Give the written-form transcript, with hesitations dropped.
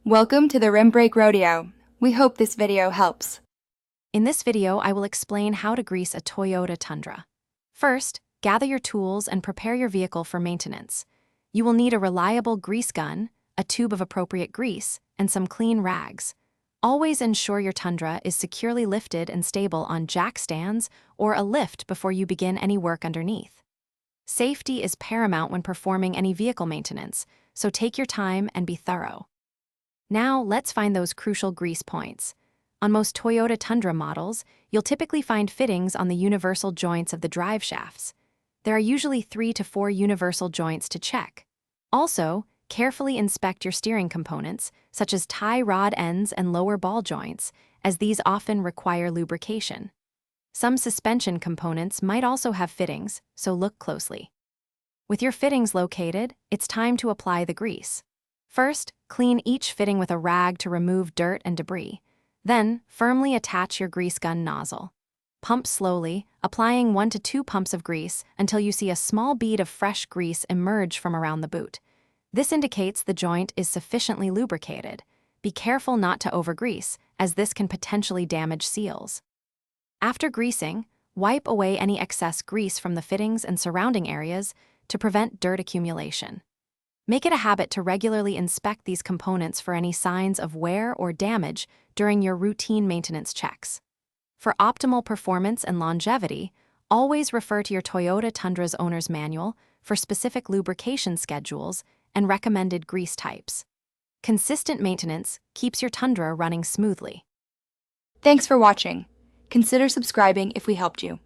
Welcome to the Rim Brake Rodeo. We hope this video helps. In this video, I will explain how to grease a Toyota Tundra. First, gather your tools and prepare your vehicle for maintenance. You will need a reliable grease gun, a tube of appropriate grease, and some clean rags. Always ensure your Tundra is securely lifted and stable on jack stands or a lift before you begin any work underneath. Safety is paramount when performing any vehicle maintenance, so take your time and be thorough. Now, let's find those crucial grease points. On most Toyota Tundra models, you'll typically find fittings on the universal joints of the drive shafts. There are usually 3 to 4 universal joints to check. Also, carefully inspect your steering components, such as tie rod ends and lower ball joints, as these often require lubrication. Some suspension components might also have fittings, so look closely. With your fittings located, it's time to apply the grease. First, clean each fitting with a rag to remove dirt and debris. Then, firmly attach your grease gun nozzle. Pump slowly, applying 1 to 2 pumps of grease until you see a small bead of fresh grease emerge from around the boot. This indicates the joint is sufficiently lubricated. Be careful not to overgrease, as this can potentially damage seals. After greasing, wipe away any excess grease from the fittings and surrounding areas to prevent dirt accumulation. Make it a habit to regularly inspect these components for any signs of wear or damage during your routine maintenance checks. For optimal performance and longevity, always refer to your Toyota Tundra's owner's manual for specific lubrication schedules and recommended grease types. Consistent maintenance keeps your Tundra running smoothly. Thanks for watching. Consider subscribing if we helped you.